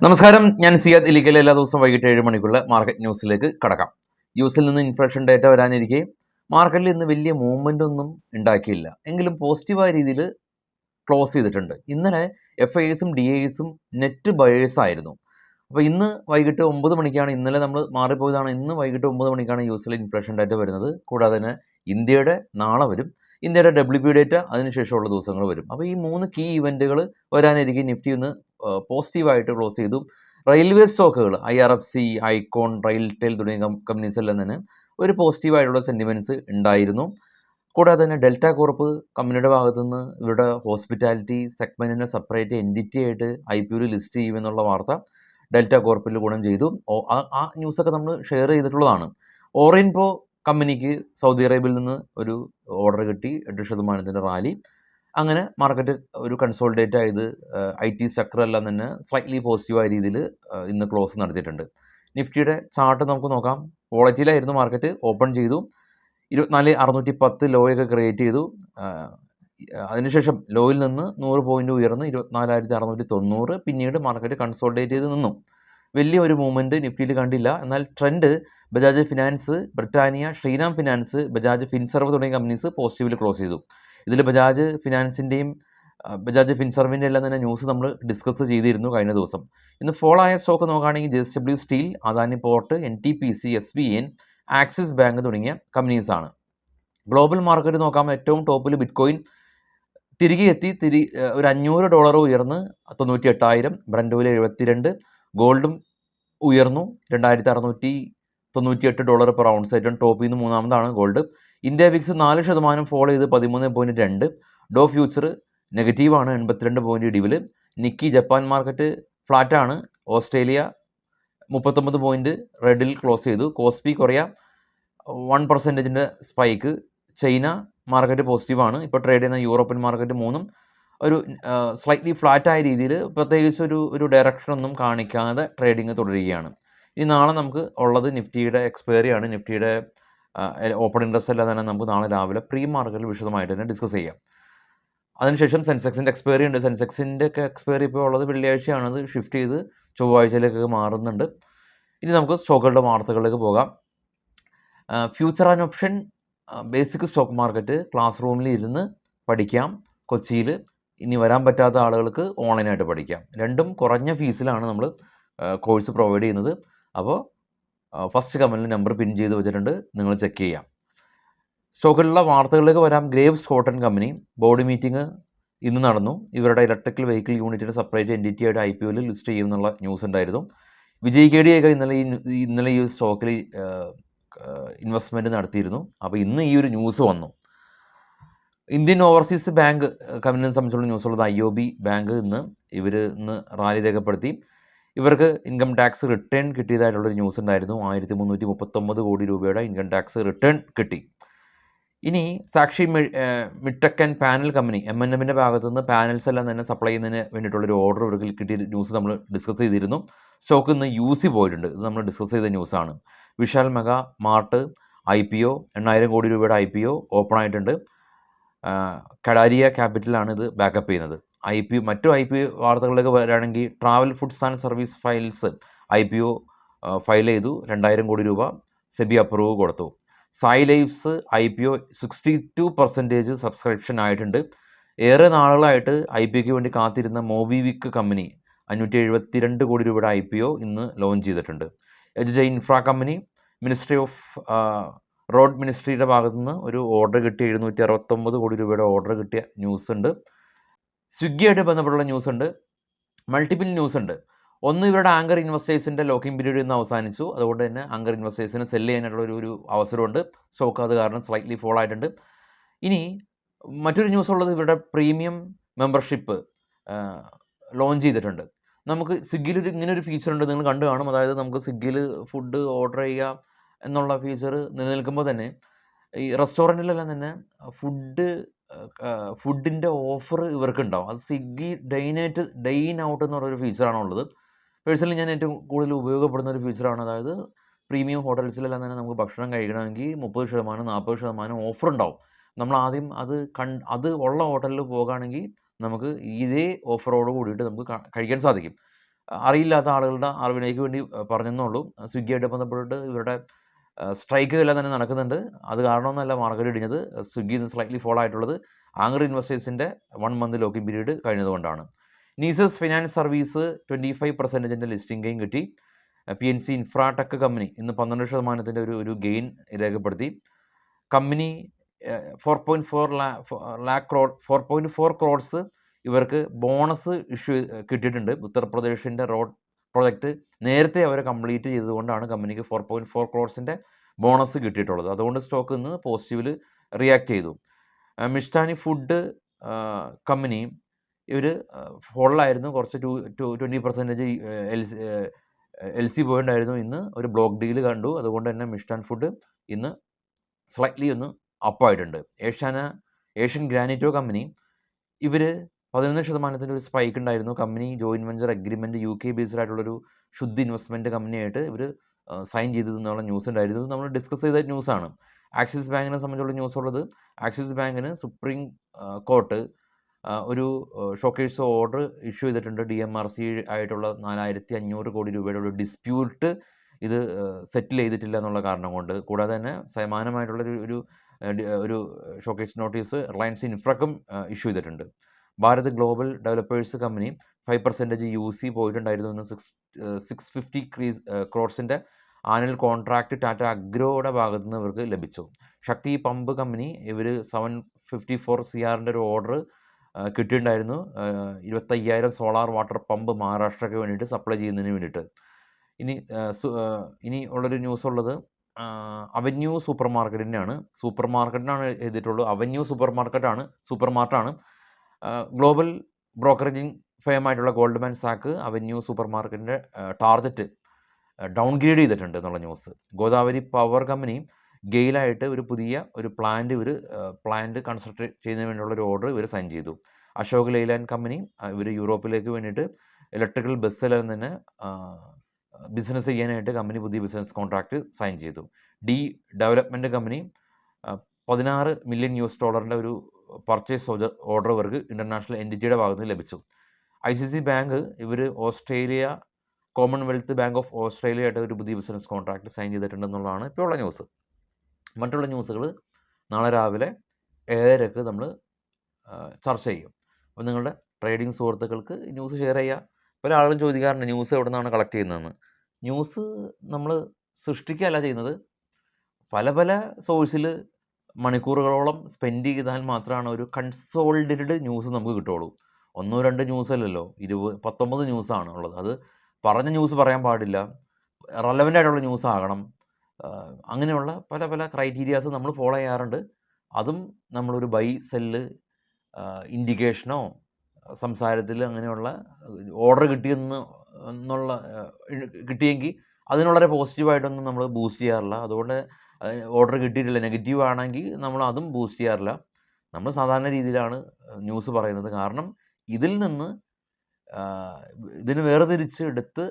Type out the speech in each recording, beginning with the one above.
നമസ്കാരം, ഞാൻ സിയാദ് ഇലിക്കൽ. എല്ലാ ദിവസവും വൈകിട്ട് 7 മണിക്കുള്ള മാർക്കറ്റ് ന്യൂസിലേക്ക് കടക്കാം. യുഎസിൽ നിന്ന് ഇൻഫ്ലേഷൻ ഡേറ്റ വരാനിരിക്കെ മാർക്കറ്റിൽ ഇന്ന് വലിയ മൂവ്മെൻ്റ് ഒന്നും ഉണ്ടാക്കിയില്ല. എങ്കിലും പോസിറ്റീവായ രീതിയിൽ ക്ലോസ് ചെയ്തിട്ടുണ്ട്. ഇന്നലെ FISും DISും നെറ്റ് ബയേഴ്സ് ആയിരുന്നു. അപ്പോൾ ഇന്ന് വൈകിട്ട് 9 മണിക്കാണ്, ഇന്നലെ നമ്മൾ മാറിപ്പോയതാണ്, ഇന്ന് വൈകിട്ട് 9 മണിക്കാണ് യുഎസിലെ ഇൻഫ്ലേഷൻ ഡേറ്റ വരുന്നത്. കൂടാതെ തന്നെ ഇന്ത്യയുടെ നാളെ വരും, ഇന്ത്യയുടെ WP ഡേറ്റ അതിനുശേഷമുള്ള ദിവസങ്ങൾ വരും. അപ്പോൾ ഈ 3 കീ ഇവൻറ്റുകൾ വരാനിരിക്കെ നിഫ്റ്റി ഇന്ന് പോസിറ്റീവായിട്ട് ക്ലോസ് ചെയ്തു. റെയിൽവേ സ്റ്റോക്കുകൾ IRFC, ഐക്കോൺ, റെയിൽടെൽ തുടങ്ങിയ കമ്പനീസ് എല്ലാം തന്നെ ഒരു പോസിറ്റീവായിട്ടുള്ള സെൻറ്റിമെൻറ്റ്സ് ഉണ്ടായിരുന്നു. കൂടാതെ തന്നെ ഡെൽറ്റ കോർപ്പ് കമ്പനിയുടെ ഭാഗത്തുനിന്ന് ഇവരുടെ ഹോസ്പിറ്റാലിറ്റി സെഗ്മെൻറ്റിനെ സെപ്പറേറ്റ് എൻറ്റിറ്റി ആയിട്ട് IPOയിൽ ലിസ്റ്റ് ചെയ്യുമെന്നുള്ള വാർത്ത ഡെൽറ്റ കോർപ്പിൽ ഗുണം ചെയ്തു. ആ ന്യൂസൊക്കെ നമ്മൾ ഷെയർ ചെയ്തിട്ടുള്ളതാണ്. ഓറിയൻപോ കമ്പനിക്ക് സൗദി അറേബ്യയിൽ നിന്ന് ഒരു ഓർഡർ കിട്ടി, 8% റാലി. അങ്ങനെ മാർക്കറ്റ് ഒരു കൺസോൾഡേറ്റ് ആയത് IT സെക്ടറെല്ലാം തന്നെ സ്ലൈറ്റ്ലി പോസിറ്റീവായ രീതിയിൽ ഇന്ന് ക്ലോസ് നടത്തിയിട്ടുണ്ട്. നിഫ്റ്റിയുടെ ചാർട്ട് നമുക്ക് നോക്കാം. വോളറ്റിലായിരുന്നു മാർക്കറ്റ്, ഓപ്പൺ ചെയ്തു 24,610 ലോയൊക്കെ ക്രിയേറ്റ് ചെയ്തു. അതിനുശേഷം ലോയിൽ നിന്ന് 100 പോയിൻ്റ് ഉയർന്ന് 24,690. പിന്നീട് മാർക്കറ്റ് കൺസോൾഡേറ്റ് ചെയ്ത് നിന്നു. വലിയ ഒരു മൂവ്മെൻറ്റ് നിഫ്റ്റിയിൽ കണ്ടില്ല. എന്നാൽ trend Bajaj finance, Britannia, Shriram finance, Bajaj Finserv തുടങ്ങിയ കമ്പനീസ് പോസിറ്റീവിൽ ക്ലോസ് ചെയ്തു. ഇതിൽ ബജാജ് ഫിനാൻസിൻ്റെയും ബജാജ് ഫിൻസർവിൻ്റെ എല്ലാം തന്നെ ന്യൂസ് നമ്മൾ ഡിസ്കസ് ചെയ്തിരുന്നു കഴിഞ്ഞ ദിവസം. ഇന്ന് ഫോൾ ആയ സ്റ്റോക്ക് നോക്കുകയാണെങ്കിൽ JSW steel, Adani port, NTPC, SBN, axis bank തുടങ്ങിയ കമ്പനീസാണ്. ഗ്ലോബൽ മാർക്കറ്റ് നോക്കാം. ഏറ്റവും ടോപ്പിൽ ബിറ്റ്കോയിൻ തിരികെ എത്തി, ഒരു $500 ഉയർന്ന് 98,000. Brent oil 72. ഗോൾഡും ഉയർന്നു $2,698 പെർ ഔൺസ്. ഏറ്റവും ടോപ്പിൽ നിന്ന് മൂന്നാമതാണ് ഗോൾഡ്. ഇന്ത്യ വിക്സ് 4% ഫോൾ ചെയ്ത് 13.2. ഡോ ഫ്യൂച്ചർ നെഗറ്റീവാണ്, 82 പോയിൻ്റ് ഇടിവിൽ. നിക്കി ജപ്പാൻ മാർക്കറ്റ് ഫ്ലാറ്റാണ്. ഓസ്ട്രേലിയ 39 പോയിൻ്റ് റെഡിൽ ക്ലോസ് ചെയ്തു. KOSPI Korea 1% spike. China market പോസിറ്റീവാണ്. ഇപ്പോൾ ട്രേഡ് ചെയ്യുന്ന യൂറോപ്യൻ മാർക്കറ്റ് 3 ഒരു സ്ലൈറ്റ്ലി ഫ്ലാറ്റായ രീതിയിൽ പ്രത്യേകിച്ച് ഒരു ഡയറക്ഷനൊന്നും കാണിക്കാതെ ട്രേഡിങ് തുടരുകയാണ്. ഇനി നാളെ നമുക്ക് ഉള്ളത് നിഫ്റ്റിയുടെ എക്സ്പയറിയാണ്. നിഫ്റ്റിയുടെ ഓപ്പൺ ഇൻട്രസ്റ്റ് എല്ലാം തന്നെ നമുക്ക് നാളെ രാവിലെ പ്രീ മാർക്കറ്റിൽ വിശദമായിട്ട് തന്നെ ഡിസ്കസ് ചെയ്യാം. അതിനുശേഷം സെൻസെക്സിൻ്റെ എക്സ്പയറി ഉണ്ട്. സെൻസെക്സിൻ്റെ ഒക്കെ എക്സ്പയറി ഇപ്പോൾ ഉള്ളത് വെള്ളിയാഴ്ചയാണ്. അത് ഷിഫ്റ്റ് ചെയ്ത് ചൊവ്വാഴ്ചയിലേക്കൊക്കെ മാറുന്നുണ്ട്. ഇനി നമുക്ക് സ്റ്റോക്കുകളുടെ വാർത്തകളിലേക്ക് പോകാം. Future and option basic stock market class റൂമിൽ ഇരുന്ന് പഠിക്കാം. കൊച്ചിയിൽ ഇനി വരാൻ പറ്റാത്ത ആളുകൾക്ക് ഓൺലൈനായിട്ട് പഠിക്കാം. രണ്ടും കുറഞ്ഞ ഫീസിലാണ് നമ്മൾ കോഴ്സ് പ്രൊവൈഡ് ചെയ്യുന്നത്. അപ്പോൾ ഫസ്റ്റ് കമൻറ്റിൽ നമ്പർ പിൻ ചെയ്ത് വെച്ചിട്ടുണ്ട്, നിങ്ങൾ ചെക്ക് ചെയ്യാം. സ്റ്റോക്കിലുള്ള വാർത്തകളിലേക്ക് വരാം. Graves cotton company board meeting ഇന്ന് നടന്നു. ഇവരുടെ ഇലക്ട്രിക്കൽ വെഹിക്കിൾ യൂണിറ്റിൻ്റെ സെപ്പറേറ്റ് എൻറ്റിറ്റി ആയിട്ട് IPOയിൽ ലിസ്റ്റ് ചെയ്യുമെന്നുള്ള ന്യൂസ് ഉണ്ടായിരുന്നു. വിജയ് KD ഒക്കെ ഇന്നലെ ഈ സ്റ്റോക്കിൽ ഇൻവെസ്റ്റ്മെൻറ്റ് നടത്തിയിരുന്നു. അപ്പോൾ ഇന്ന് ഈ ഒരു ന്യൂസ് വന്നു. ഇന്ത്യൻ ഓവർസീസ് ബാങ്ക് കമ്പനിയെ സംബന്ധിച്ചുള്ള ന്യൂസുള്ളത്. IOB ബാങ്ക് ഇന്ന് റാലി രേഖപ്പെടുത്തി. ഇവർക്ക് ഇൻകം ടാക്സ് റിട്ടേൺ കിട്ടിയതായിട്ടുള്ളൊരു ന്യൂസ് ഉണ്ടായിരുന്നു. 1,339 കോടി രൂപയുടെ ഇൻകം ടാക്സ് റിട്ടേൺ കിട്ടി. ഇനി സാക്ഷി മിഡ്ടെക് ആൻഡ് പാനൽ കമ്പനി M&Mൻ്റെ ഭാഗത്തു നിന്ന് പാനൽസ് എല്ലാം തന്നെ സപ്ലൈ ചെയ്യുന്നതിന് വേണ്ടിയിട്ടുള്ളൊരു ഓർഡർ ഇവർക്ക് കിട്ടിയ ന്യൂസ് നമ്മൾ ഡിസ്കസ് ചെയ്തിരുന്നു. സ്റ്റോക്ക് ഇന്ന് UC പോയിട്ടുണ്ട്. ഇത് നമ്മൾ ഡിസ്കസ് ചെയ്ത ന്യൂസാണ്. വിശാൽ മെഗാ മാർട്ട് IPO 8,000 കോടി രൂപയുടെ IPO ഓപ്പൺ ആയിട്ടുണ്ട്. കടാരിയ ക്യാപിറ്റലാണ് ഇത് ബാക്കപ്പ് ചെയ്യുന്നത്. മറ്റു IPO വാർത്തകളിലേക്ക് വരികയാണെങ്കിൽ travel foods and service files IPO file ചെയ്തു. 2,000 കോടി രൂപ സെബി അപ്രൂവ് കൊടുത്തു. സായി ലൈഫ്സ് IPO 62% സബ്സ്ക്രിപ്ഷൻ ആയിട്ടുണ്ട്. ഏറെ നാളുകളായിട്ട് IPOയ്ക്ക് വേണ്ടി കാത്തിരുന്ന മോബിവിക് കമ്പനി 572 കോടി രൂപയുടെ IPO ഇന്ന് ലോഞ്ച് ചെയ്തിട്ടുണ്ട്. HJ infra company ministry of road മിനിസ്ട്രിയുടെ ഭാഗത്തു നിന്ന് ഒരു ഓർഡർ കിട്ടിയ 769 കോടി രൂപയുടെ ഓർഡർ കിട്ടിയ ന്യൂസ് ഉണ്ട്. സ്വിഗ്ഗിയായിട്ട് ബന്ധപ്പെട്ടുള്ള ന്യൂസ് ഉണ്ട്. മൾട്ടിപ്പിൾ ന്യൂസ് ഉണ്ട്. ഒന്ന്, ഇവരുടെ ആങ്കർ ഇൻവെസ്റ്റേഴ്സിൻ്റെ ലോക്കിംഗ് പീരീഡ് ഇന്ന് അവസാനിച്ചു. അതുകൊണ്ട് തന്നെ ആങ്കർ ഇൻവെസ്റ്റേഴ്സിന് സെല്ല് ചെയ്യാനായിട്ടുള്ള ഒരു അവസരമുണ്ട്. സ്റ്റോക്ക് അത് കാരണം സ്ലൈറ്റ്ലി ഫോൾ ആയിട്ടുണ്ട്. ഇനി മറ്റൊരു ന്യൂസ് ഉള്ളത്, ഇവരുടെ പ്രീമിയം മെമ്പർഷിപ്പ് ലോഞ്ച് ചെയ്തിട്ടുണ്ട്. നമുക്ക് സ്വിഗ്ഗിയിൽ ഇങ്ങനൊരു ഫീച്ചർ ഉണ്ട്, നിങ്ങൾ കണ്ടു കാണും. അതായത് നമുക്ക് സ്വിഗ്ഗിയിൽ ഫുഡ് ഓർഡർ ചെയ്യുക എന്നുള്ള ഫീച്ചർ നിലനിൽക്കുമ്പോൾ തന്നെ ഈ റെസ്റ്റോറൻറ്റിലെല്ലാം തന്നെ ഫുഡിൻ്റെ ഓഫർ ഇവർക്കുണ്ടാവും. അത് സ്വിഗ്ഗി ഡൈൻ ഔട്ട് എന്ന് പറയുന്നൊരു ഫീച്ചറാണുള്ളത്. പേഴ്സണലി ഞാൻ ഏറ്റവും കൂടുതൽ ഉപയോഗപ്പെടുന്ന ഒരു ഫീച്ചറാണ്. അതായത് പ്രീമിയം ഹോട്ടൽസിലെല്ലാം തന്നെ നമുക്ക് ഭക്ഷണം കഴിക്കണമെങ്കിൽ 30%, 40% ഓഫർ ഉണ്ടാവും. നമ്മൾ ആദ്യം അത് ഉള്ള ഹോട്ടലിൽ പോകുകയാണെങ്കിൽ നമുക്ക് ഇതേ ഓഫറോട് കൂടിയിട്ട് നമുക്ക് കഴിക്കാൻ സാധിക്കും. അറിയില്ലാത്ത ആളുകളുടെ അറിവിലേക്ക് വേണ്ടി പറഞ്ഞെന്നുള്ളൂ. സ്വിഗ്ഗിയായിട്ട് ബന്ധപ്പെട്ടിട്ട് ഇവരുടെ സ്ട്രൈക്ക് എല്ലാം തന്നെ നടക്കുന്നുണ്ട്. അത് കാരണമൊന്നുമല്ല മാർക്കറ്റ് ഇടിഞ്ഞത്. സ്വിഗ്ഗി ഇന്ന് സ്ലൈറ്റ്ലി ഫോൾ ആയിട്ടുള്ളത് ആങ്കർ ഇൻവെസ്റ്റേഴ്സിൻ്റെ 1 മന്ത് ലോക്കിംഗ് പീരീഡ് കഴിഞ്ഞതുകൊണ്ടാണ്. Nisus finance service 25% listing gain കിട്ടി. PNC ഇൻഫ്രാടെക് കമ്പനി ഇന്ന് 12% ഒരു ഗെയിൻ രേഖപ്പെടുത്തി. കമ്പനി 4.4 ക്രോഡ്സ് ഇവർക്ക് ബോണസ് ഇഷ്യൂ കിട്ടിയിട്ടുണ്ട്. ഉത്തർപ്രദേശിൻ്റെ റോഡ് പ്രോജക്റ്റ് നേരത്തെ അവർ കംപ്ലീറ്റ് ചെയ്തതുകൊണ്ടാണ് കമ്പനിക്ക് 4.4 ക്രോഡ്സിൻ്റെ ബോണസ് കിട്ടിയിട്ടുള്ളത്. അതുകൊണ്ട് സ്റ്റോക്ക് ഇന്ന് പോസിറ്റീവിൽ റിയാക്ട് ചെയ്തു. മിഷ്ടാനി ഫുഡ് കമ്പനി ഇവർ ഫോളിലായിരുന്നു. കുറച്ച് 20% LC പോയിൻ്റായിരുന്നു. ഇന്ന് ഒരു ബ്ലോക്ക് ഡീൽ കണ്ടു. അതുകൊണ്ട് തന്നെ മിഷ്ടാൻ ഫുഡ് ഇന്ന് സ്ലൈറ്റ്ലി ഒന്ന് അപ്പായിട്ടുണ്ട്. ഏഷ്യൻ ഗ്രാനൈറ്റോ കമ്പനി ഇവർ 11% ഒരു സ്പൈക്ക് ഉണ്ടായിരുന്നു. Company joint venture agreement UK based ആയിട്ടുള്ളൊരു ശുദ്ധ ഇൻവെസ്റ്റ്മെൻറ്റ് കമ്പനിയായിട്ട് ഇവർ സൈൻ ചെയ്തതെന്നുള്ള ന്യൂസ് ഉണ്ടായിരുന്നു. നമ്മൾ ഡിസ്കസ് ചെയ്ത ന്യൂസാണ്. ആക്സിസ് ബാങ്കിനെ സംബന്ധിച്ചുള്ള ന്യൂസ് ഉള്ളത്, ആക്സിസ് ബാങ്കിന് സുപ്രീം കോർട്ട് ഒരു ഷോക്കേഴ്സ് ഓർഡർ ഇഷ്യൂ ചെയ്തിട്ടുണ്ട്. DMRC ആയിട്ടുള്ള 4500 കോടി രൂപയുടെ ഒരു ഡിസ്പ്യൂട്ട് ഇത് സെറ്റിൽ ചെയ്തിട്ടില്ല എന്നുള്ള കാരണം കൊണ്ട്. കൂടാതെ തന്നെ സമാനമായിട്ടുള്ളൊരു ഒരു ഷോക്കേഴ്സ് നോട്ടീസ് റിലയൻസ് ഇൻഫ്രക്കും ഇഷ്യൂ ചെയ്തിട്ടുണ്ട്. Bharat global developers company 5% UC പോയിട്ടുണ്ടായിരുന്നു. ഇന്ന് 650 ക്രോഡ്സിൻ്റെ ആനുവൽ കോൺട്രാക്റ്റ് ടാറ്റ അഗ്രോയുടെ ഭാഗത്തു നിന്ന് ഇവർക്ക് ലഭിച്ചു. ശക്തി പമ്പ് കമ്പനി ഇവർ 754 CRൻ്റെ ഒരു ഓർഡർ കിട്ടിയിട്ടുണ്ടായിരുന്നു. 25,000 സോളാർ വാട്ടർ പമ്പ് മഹാരാഷ്ട്രയ്ക്ക് വേണ്ടിയിട്ട് സപ്ലൈ ചെയ്യുന്നതിന് വേണ്ടിയിട്ട്. ഇനി ഉള്ളൊരു ന്യൂസ് ഉള്ളത് അവന്യൂ സൂപ്പർ മാർക്കറ്റിൻ്റെയാണ്. സൂപ്പർ മാർക്കറ്റിനാണ് എഴുതിയിട്ടുള്ളൂ. അവന്യൂ സൂപ്പർ മാർട്ടാണ്. ഗ്ലോബൽ ബ്രോക്കറേജിങ് ഫേമായിട്ടുള്ള ഗോൾഡ്മാൻ സാക്ക് അവന്യൂ സൂപ്പർ മാർക്കറ്റിൻ്റെ ടാർഗറ്റ് ഡൗൺഗ്രേഡ് ചെയ്തിട്ടുണ്ട് എന്നുള്ള ന്യൂസ്. ഗോദാവരി പവർ കമ്പനി ഗെയിലായിട്ട് ഒരു പുതിയ പ്ലാന്റ് കൺസ്ട്രക്ട് ചെയ്യുന്നതിന് വേണ്ടിയുള്ള ഒരു ഓർഡർ ഇവർ സൈൻ ചെയ്തു. അശോക് ലെയ്ലാൻഡ് കമ്പനി ഇവർ യൂറോപ്പിലേക്ക് വേണ്ടിയിട്ട് ഇലക്ട്രിക്കൽ ബസ്സിലെല്ലാം തന്നെ ബിസിനസ് ചെയ്യാനായിട്ട് കമ്പനി പുതിയ ബിസിനസ് കോൺട്രാക്റ്റ് സൈൻ ചെയ്തു. ഡെവലപ്മെൻറ്റ് കമ്പനി $16 മില്യൺ ഒരു പർച്ചേസ് ഓർഡർ ഇവർക്ക് ഇൻ്റർനാഷണൽ എൻറ്റിറ്റിയുടെ ഭാഗത്ത് നിന്ന് ലഭിച്ചു. ICICI ബാങ്ക് ഇവർ Australia Commonwealth bank of Australia ആയിട്ട് ഒരു പുതിയ ബിസിനസ് കോൺട്രാക്റ്റ് സൈൻ ചെയ്തിട്ടുണ്ടെന്നുള്ളതാണ് ഇപ്പോൾ ഉള്ള ന്യൂസ്. മറ്റുള്ള ന്യൂസുകൾ നാളെ രാവിലെ 7:30 നമ്മൾ ചർച്ച ചെയ്യും. അപ്പോൾ നിങ്ങളുടെ ട്രേഡിംഗ് സുഹൃത്തുക്കൾക്ക് ന്യൂസ് ഷെയർ ചെയ്യുക. പല ആളുകളും ചോദിക്കാറുണ്ട് ന്യൂസ് എവിടെ നിന്നാണ് കളക്ട് ചെയ്യുന്നതെന്ന്. ന്യൂസ് നമ്മൾ സൃഷ്ടിക്കുകയല്ല ചെയ്യുന്നത്. പല സോഴ്സിൽ മണിക്കൂറുകളോളം സ്പെൻഡ് ചെയ്താൽ മാത്രമാണ് ഒരു കൺസോളിഡേറ്റഡ് ന്യൂസ് നമുക്ക് കിട്ടുള്ളൂ. 1-2 ന്യൂസല്ലല്ലോ, 19 ന്യൂസാണ് ഉള്ളത്. അത് പറഞ്ഞ ന്യൂസ് പറയാൻ പാടില്ല, റെലവൻ്റ് ആയിട്ടുള്ള ന്യൂസ് ആകണം. അങ്ങനെയുള്ള പല ക്രൈറ്റീരിയാസ് നമ്മൾ ഫോളോ ചെയ്യാറുണ്ട്. അതും നമ്മളൊരു ബൈ സെല്ല് ഇൻഡിക്കേഷനോ സംസാരത്തിൽ അങ്ങനെയുള്ള ഓർഡർ കിട്ടിയെങ്കിൽ അതിന് വളരെ പോസിറ്റീവായിട്ടൊന്നും നമ്മൾ ബൂസ്റ്റ് ചെയ്യാറില്ല. അതുകൊണ്ട് ഓർഡർ കിട്ടിയിട്ടില്ല നെഗറ്റീവ് ആണെങ്കിൽ നമ്മൾ അതും ബൂസ്റ്റ് ചെയ്യാറില്ല. നമ്മൾ സാധാരണ രീതിയിലാണ് ന്യൂസ് പറയുന്നത്. കാരണം ഇതിന് വേർതിരിച്ച് എടുത്ത്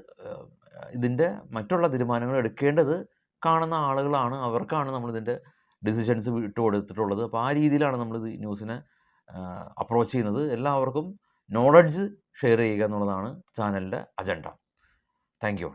ഇതിൻ്റെ മറ്റുള്ള തീരുമാനങ്ങൾ എടുക്കേണ്ടത് കാണുന്ന ആളുകളാണ്. അവർക്കാണ് നമ്മളിതിൻ്റെ ഡിസിഷൻസ് വിട്ടു കൊടുത്തിട്ടുള്ളത്. അപ്പോൾ ആ രീതിയിലാണ് നമ്മളിത് ന്യൂസിനെ അപ്രോച്ച് ചെയ്യുന്നത്. എല്ലാവർക്കും നോളഡ്ജ് ഷെയർ ചെയ്യുക എന്നുള്ളതാണ് ചാനലിൻ്റെ അജണ്ട. Thank you.